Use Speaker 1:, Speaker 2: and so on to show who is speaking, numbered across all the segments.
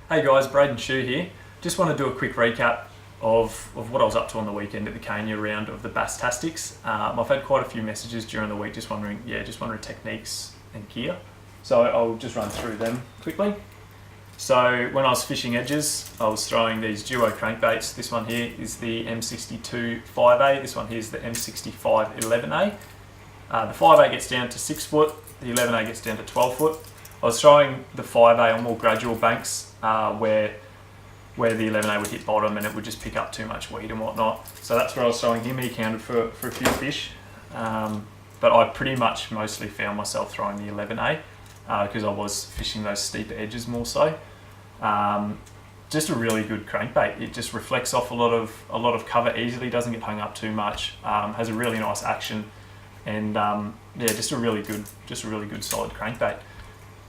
Speaker 1: Hey guys, Braden Shue here. Just want to do a quick recap of what I was up to on the weekend at the Cania round of the Bass-tastics. I've had quite a few messages during the week just wondering techniques and gear. So I'll just run through them quickly. So when I was fishing edges, I was throwing these duo crankbaits. This one here is the M62 5A, this one here is the M65 11A. The 5A gets down to 6 foot, the 11A gets down to 12 foot. I was throwing the 5A on more gradual banks where the 11A would hit bottom and it would just pick up too much weed and whatnot. So that's where I was throwing him. He counted for a few fish. But I pretty much mostly found myself throwing the 11A because I was fishing those steeper edges more so. Just a really good crankbait. It just reflects off a lot of cover easily, doesn't get hung up too much, has a really nice action, and just a really good solid crankbait.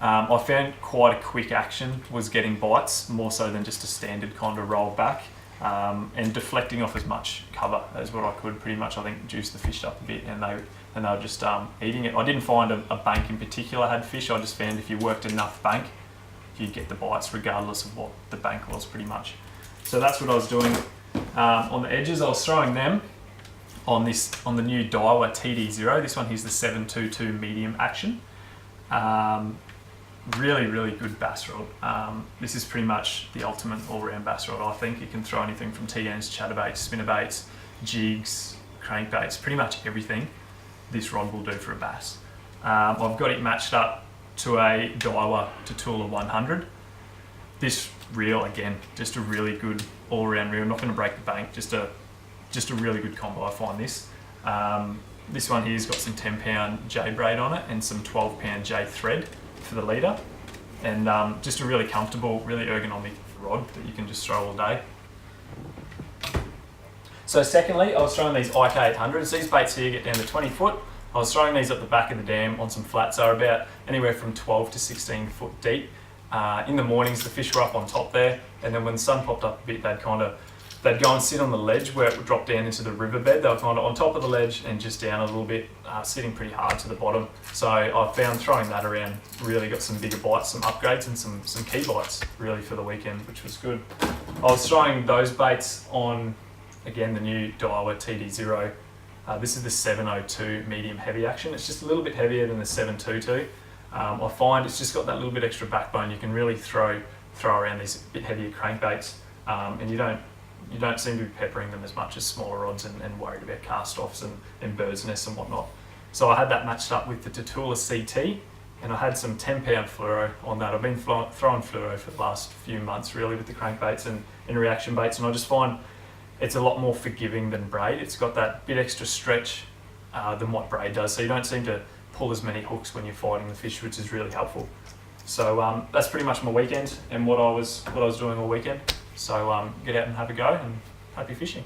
Speaker 1: I found quite a quick action was getting bites, more so than just a standard kind of roll back, and deflecting off as much cover as what I could. Pretty much, I think, juiced the fish up a bit, and they were just eating it. I didn't find a bank in particular had fish. I just found if you worked enough bank, you'd get the bites regardless of what the bank was, pretty much. So that's what I was doing. On the edges, I was throwing them on the new Daiwa TD0. This one here's the 722 medium action. Really good bass rod. This is pretty much the ultimate all-round bass rod. I think you can throw anything from T-ends, chatterbaits, spinnerbaits, jigs, crankbaits, pretty much everything this rod will do for a bass. I've got it matched up to a Daiwa Tatula 100. This reel, again, just a really good all-round reel. Not going to break the bank, just a really good combo, I find this. This one here's got some 10-pound J braid on it and some 12-pound J thread for the leader, and just a really comfortable, really ergonomic rod that you can just throw all day. So secondly, I was throwing these IK 800s. These baits here get down to 20 foot. I was throwing these up the back of the dam on some flats. They were about anywhere from 12 to 16 foot deep. In the mornings, the fish were up on top there, and then when the sun popped up a bit, they'd go and sit on the ledge where it would drop down into the riverbed. They were kind of on top of the ledge and just down a little bit, sitting pretty hard to the bottom. So I found throwing that around really got some bigger bites, some upgrades, and some key bites really for the weekend, which was good. I was throwing those baits on, again, the new Daiwa TD0. This is the 702 medium heavy action. It's just a little bit heavier than the 722. I find it's just got that little bit extra backbone. You can really throw around these bit heavier crankbaits, and you don't seem to be peppering them as much as smaller rods and worried about cast-offs and bird's nests and whatnot. So I had that matched up with the Tatula CT, and I had some 10-pound fluoro on that. I've been throwing fluoro for the last few months really with the crankbaits and reaction baits, and I just find it's a lot more forgiving than braid. It's got that bit extra stretch than what braid does, so you don't seem to pull as many hooks when you're fighting the fish, which is really helpful. So that's pretty much my weekend and what I was doing all weekend. So get out and have a go, and happy fishing.